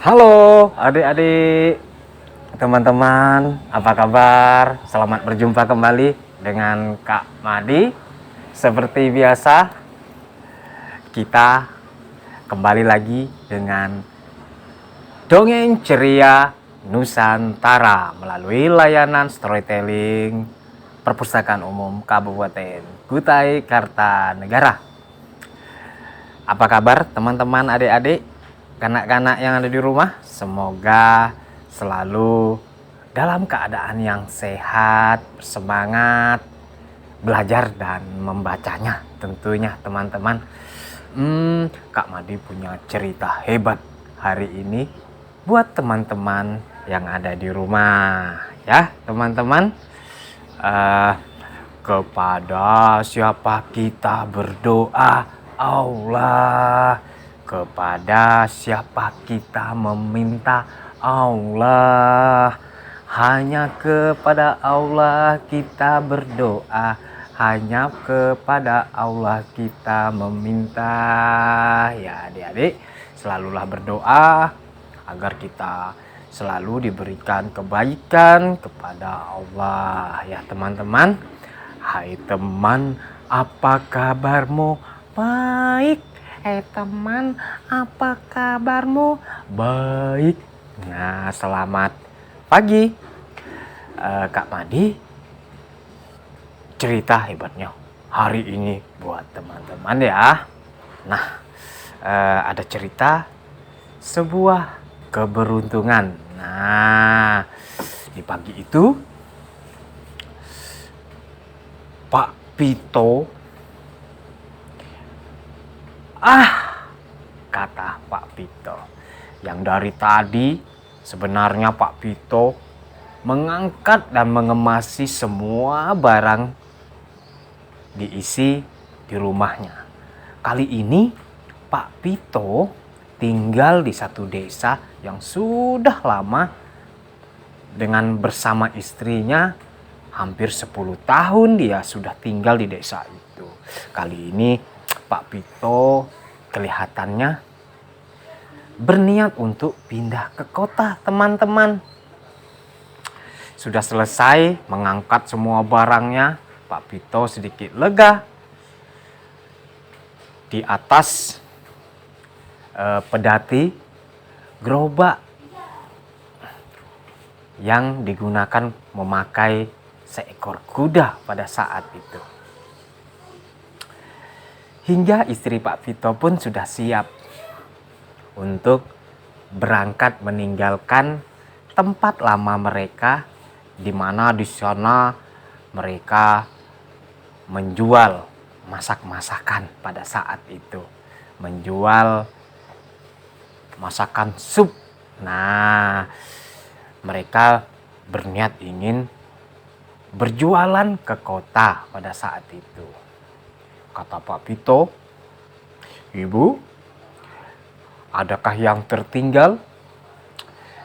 Halo adik-adik, teman-teman, apa kabar? Selamat berjumpa kembali dengan Kak Madi. Seperti biasa, kita kembali lagi dengan Dongeng Ceria Nusantara melalui layanan storytelling Perpustakaan Umum Kabupaten Kutai Kartanegara. Apa kabar teman-teman, adik-adik, kanak-kanak yang ada di rumah? Semoga selalu dalam keadaan yang sehat, bersemangat, belajar dan membacanya tentunya teman-teman. Kak Madi punya cerita hebat hari ini buat teman-teman yang ada di rumah ya teman-teman. Kepada siapa kita berdoa? Allah. Kepada siapa kita meminta? Allah. Hanya kepada Allah kita berdoa, hanya kepada Allah kita meminta. Ya adik-adik, selalulah berdoa agar kita selalu diberikan kebaikan kepada Allah ya teman-teman. Hai teman, apa kabarmu? Baik. Hai teman, apa kabarmu? Baik. Nah, selamat pagi. Kak Madi cerita hebatnya hari ini buat teman-teman ya. Nah, ada cerita sebuah keberuntungan. Nah, di pagi itu Pak Pito, kata Pak Pito, yang dari tadi sebenarnya Pak Pito mengangkat dan mengemasi semua barang diisi di rumahnya. Kali ini Pak Pito tinggal di satu desa yang sudah lama dengan bersama istrinya. Hampir 10 tahun dia sudah tinggal di desa itu. Kali ini Pak Pito kelihatannya berniat untuk pindah ke kota teman-teman. Sudah selesai mengangkat semua barangnya, Pak Pito sedikit lega. Di atas pedati gerobak yang digunakan memakai seekor kuda pada saat itu. Hingga istri Pak Pito pun sudah siap untuk berangkat meninggalkan tempat lama mereka, di mana di sana mereka menjual masak-masakan pada saat itu. Menjual masakan sup. Nah, mereka berniat ingin berjualan ke kota pada saat itu. Kata Pak Pito, "Ibu, adakah yang tertinggal?"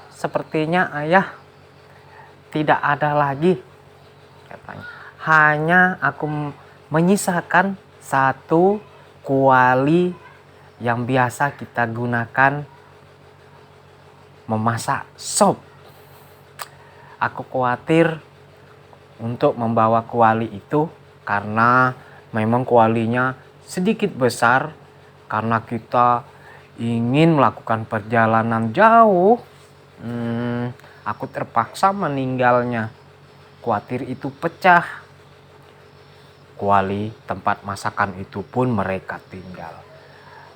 "Sepertinya ayah tidak ada lagi," katanya. "Hanya aku menyisakan satu kuali yang biasa kita gunakan memasak sop. Aku khawatir untuk membawa kuali itu karena memang kualinya sedikit besar, karena kita ingin melakukan perjalanan jauh. Aku terpaksa meninggalnya. Khawatir itu pecah." Kuali tempat masakan itu pun mereka tinggal.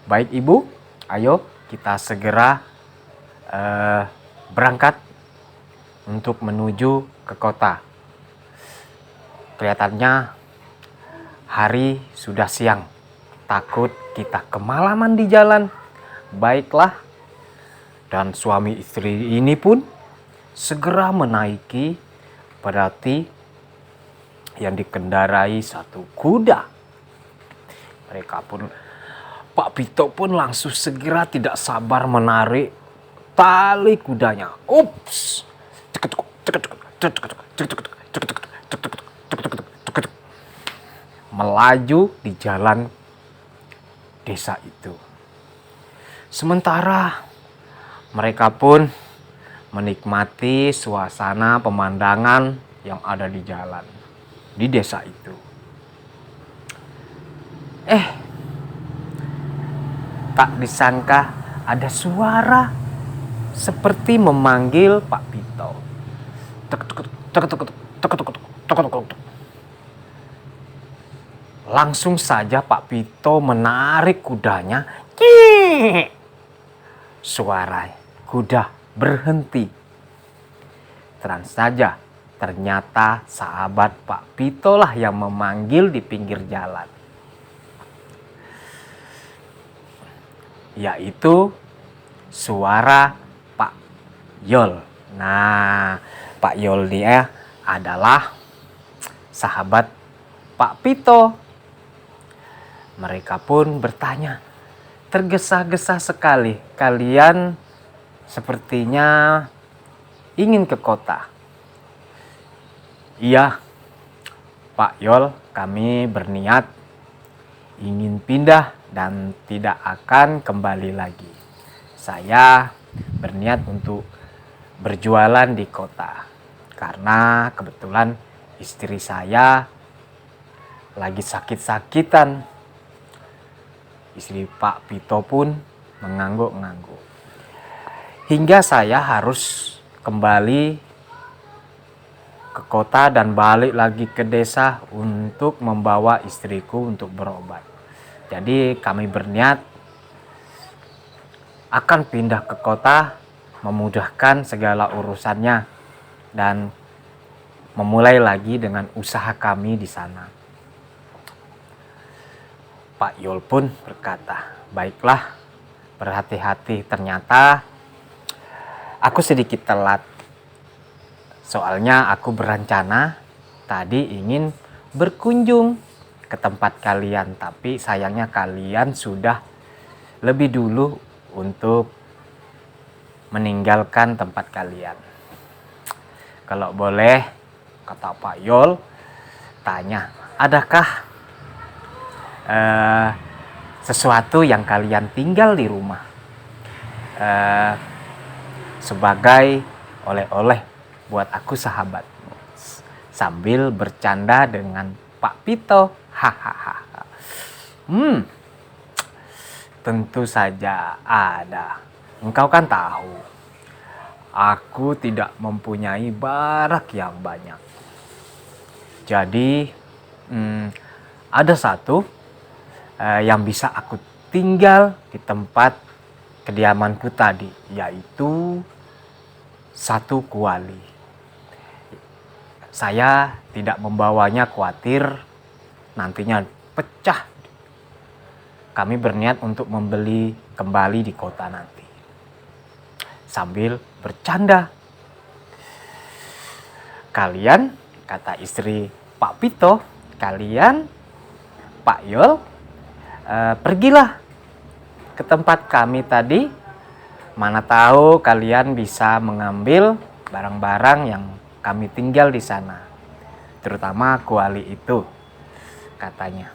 "Baik ibu, ayo kita segera berangkat untuk menuju ke kota. Kelihatannya hari sudah siang, takut kita kemalaman di jalan." "Baiklah." Dan suami istri ini pun segera menaiki pedati yang dikendarai satu kuda. Mereka pun, Pak Pito pun langsung segera tidak sabar menarik tali kudanya. Ups! Melaju di jalan desa itu. Sementara Mereka pun menikmati suasana pemandangan yang ada di jalan di desa itu. Tak disangka ada suara seperti memanggil Pak Pito. Tek, tek, tek, tek, tek, tek, tek, tek, tek, tek, tek. Langsung saja Pak Pito menarik kudanya. Kii! Suara kuda berhenti. Terang saja, ternyata sahabat Pak Pito lah yang memanggil di pinggir jalan. Yaitu suara Pak Yol. Nah, Pak Yol dia adalah sahabat Pak Pito. Mereka pun bertanya, tergesa-gesa sekali, kalian sepertinya ingin ke kota. Iya, Pak Yol, kami berniat ingin pindah dan tidak akan kembali lagi. Saya berniat untuk berjualan di kota karena kebetulan istri saya lagi sakit-sakitan. Istri Pak Pito pun mengangguk-ngangguk. Hingga saya harus kembali ke kota dan balik lagi ke desa untuk membawa istriku untuk berobat. Jadi kami berniat akan pindah ke kota, memudahkan segala urusannya dan memulai lagi dengan usaha kami di sana. Pak Yul pun berkata, baiklah, berhati-hati. Ternyata aku sedikit telat. Soalnya aku berencana tadi ingin berkunjung ke tempat kalian, tapi sayangnya kalian sudah lebih dulu untuk meninggalkan tempat kalian. Kalau boleh, kata Pak Yol, tanya, adakah sesuatu yang kalian tinggal di rumah sebagai oleh-oleh buat aku sahabat? Sambil bercanda dengan Pak Pito. Hahaha. Tentu saja ada. Engkau kan tahu, aku tidak mempunyai barak yang banyak. Jadi ada satu yang bisa aku tinggal di tempat kediamanku tadi, yaitu satu kuali. Saya tidak membawanya khawatir nantinya pecah. Kami berniat untuk membeli kembali di kota nanti. Sambil bercanda. Kalian, kata istri Pak Pito, kalian, Pak Yol, pergilah ke tempat kami tadi. Mana tahu kalian bisa mengambil barang-barang yang kami tinggal di sana, terutama kuali itu, katanya.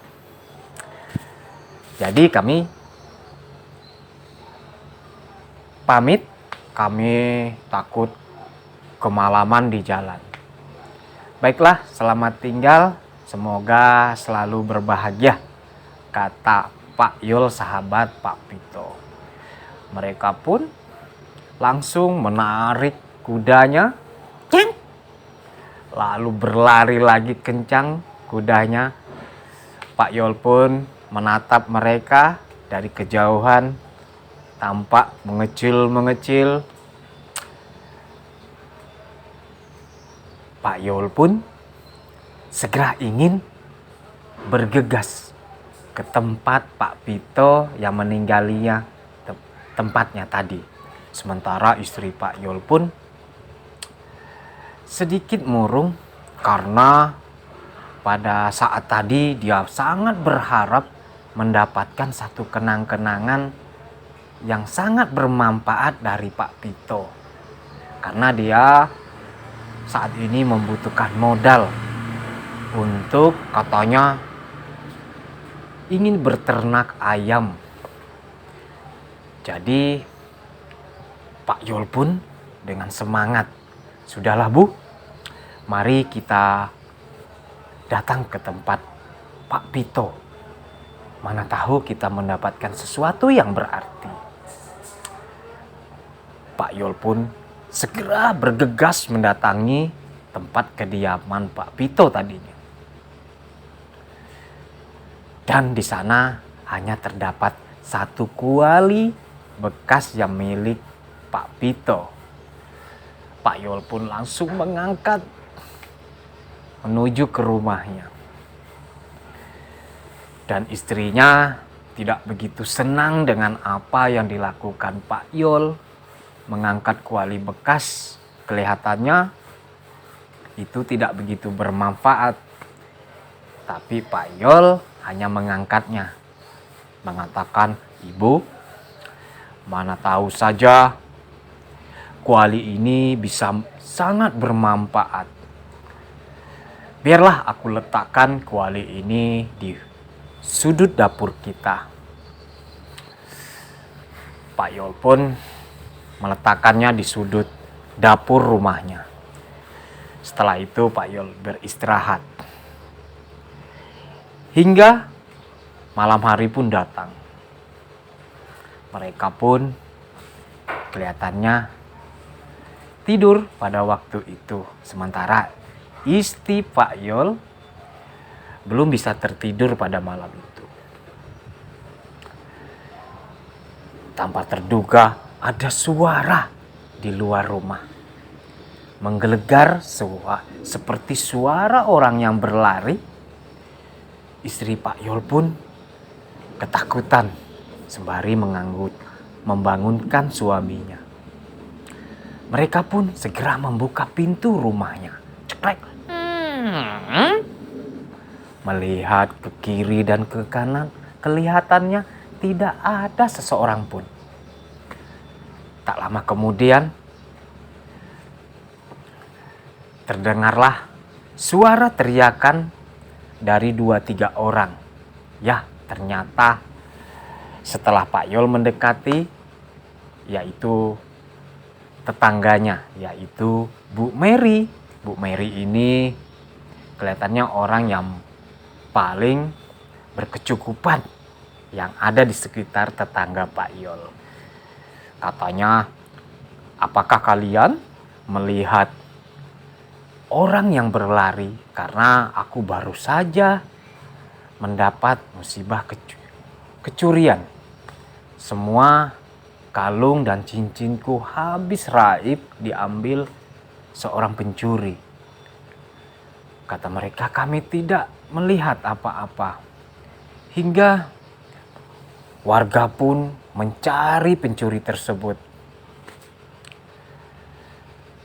Jadi kami pamit, kami takut kemalaman di jalan. Baiklah, selamat tinggal, semoga selalu berbahagia, kata Pak Yul sahabat Pak Pito. Mereka pun langsung menarik kudanya, lalu berlari lagi kencang kudanya. Pak Yul pun menatap mereka dari kejauhan, tampak mengecil-mengecil. Pak Yul pun segera ingin bergegas ke tempat Pak Pito yang meninggalnya tempatnya tadi. Sementara istri Pak Yul pun sedikit murung karena pada saat tadi dia sangat berharap mendapatkan satu kenang-kenangan yang sangat bermanfaat dari Pak Pito. Karena dia saat ini membutuhkan modal untuk, katanya, ingin berternak ayam. Jadi Pak Yol pun dengan semangat, "Sudahlah Bu, mari kita datang ke tempat Pak Pito. Mana tahu kita mendapatkan sesuatu yang berarti." Pak Yol pun segera bergegas mendatangi tempat kediaman Pak Pito tadinya. Dan di sana hanya terdapat satu kuali bekas yang milik Pak Pito. Pak Yol pun langsung mengangkat menuju ke rumahnya. Dan istrinya tidak begitu senang dengan apa yang dilakukan Pak Yol. Mengangkat kuali bekas, kelihatannya itu tidak begitu bermanfaat. Tapi Pak Yol hanya mengangkatnya, mengatakan, "Ibu, mana tahu saja kuali ini bisa sangat bermanfaat. Biarlah aku letakkan kuali ini di sudut dapur kita." Pak Yol pun meletakkannya di sudut dapur rumahnya. Setelah itu Pak Yol beristirahat. Hingga malam hari pun datang. Mereka pun kelihatannya tidur pada waktu itu. Sementara istri Pak Yol belum bisa tertidur pada malam itu. Tanpa terduga ada suara di luar rumah. Menggelegar seperti suara orang yang berlari. Istri Pak Yol pun ketakutan sembari membangunkan suaminya. Mereka pun segera membuka pintu rumahnya. Cekrek. Melihat ke kiri dan ke kanan, kelihatannya tidak ada seseorang pun. Tak lama kemudian, terdengarlah suara teriakan dari 2-3 orang. Ya, ternyata setelah Pak Yol mendekati, yaitu tetangganya, yaitu Bu Mary. Bu Mary ini kelihatannya orang yang paling berkecukupan yang ada di sekitar tetangga Pak Yol. Katanya, "Apakah kalian melihat orang yang berlari? Karena aku baru saja mendapat musibah kecurian. Semua kalung dan cincinku habis raib diambil seorang pencuri." Kata mereka, "Kami tidak melihat apa-apa." Hingga warga pun mencari pencuri tersebut.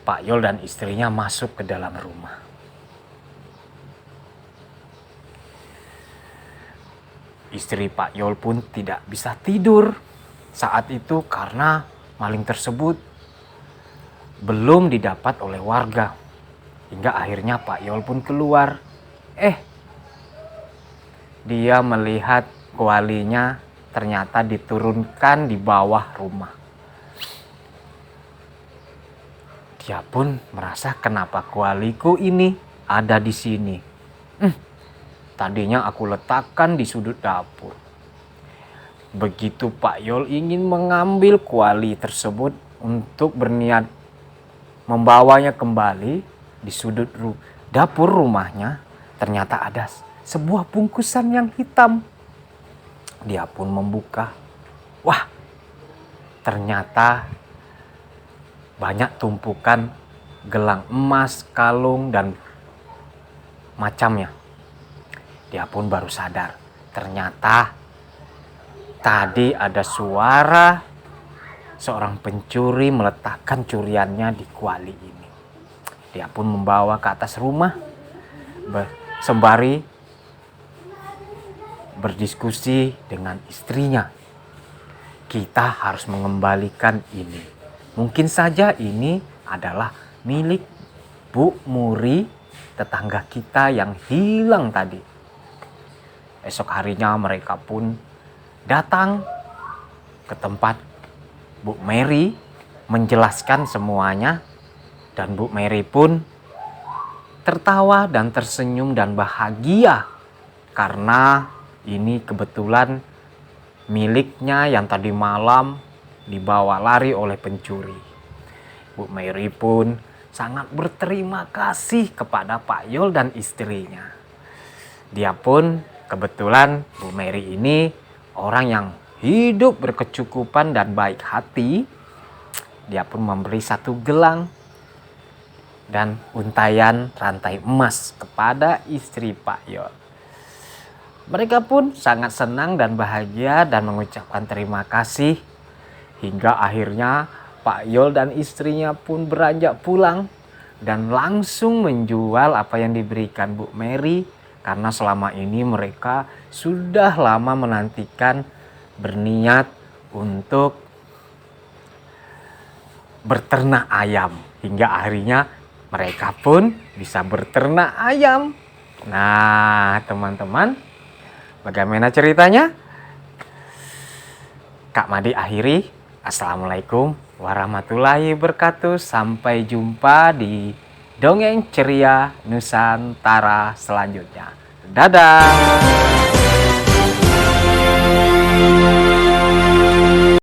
Pak Yol dan istrinya masuk ke dalam rumah. Istri Pak Yol pun tidak bisa tidur saat itu karena maling tersebut belum didapat oleh warga. Hingga akhirnya Pak Yol pun keluar. Dia melihat kualinya ternyata diturunkan di bawah rumah. Dia pun merasa, kenapa kualiku ini ada di sini? Tadinya aku letakkan di sudut dapur. Begitu Pak Yol ingin mengambil kuali tersebut untuk berniat membawanya kembali di sudut dapur rumahnya, ternyata ada sebuah bungkusan yang hitam. Dia pun membuka. Wah, ternyata banyak tumpukan gelang emas, kalung, dan macamnya. Dia pun baru sadar. Ternyata tadi ada suara seorang pencuri meletakkan curiannya di kuali ini. Dia pun membawa ke atas rumah sembari berdiskusi dengan istrinya. Kita harus mengembalikan ini. Mungkin saja ini adalah milik Bu Muri, tetangga kita yang hilang tadi. Esok harinya mereka pun datang ke tempat Bu Mary menjelaskan semuanya, dan Bu Mary pun tertawa dan tersenyum dan bahagia karena ini kebetulan miliknya yang tadi malam dibawa lari oleh pencuri. Bu Mary pun sangat berterima kasih kepada Pak Yul dan istrinya. Dia pun kebetulan Bu Mary ini orang yang hidup berkecukupan dan baik hati. Dia pun memberi satu gelang dan untayan rantai emas kepada istri Pak Yul. Mereka pun sangat senang dan bahagia dan mengucapkan terima kasih. Hingga akhirnya Pak Yul dan istrinya pun beranjak pulang dan langsung menjual apa yang diberikan Bu Mary. Karena selama ini mereka sudah lama menantikan, berniat untuk berternak ayam. Hingga akhirnya mereka pun bisa berternak ayam. Nah, teman-teman, bagaimana ceritanya? Kak Madi akhiri. Assalamualaikum warahmatullahi wabarakatuh. Sampai jumpa di Dongeng Ceria Nusantara selanjutnya. Dadah!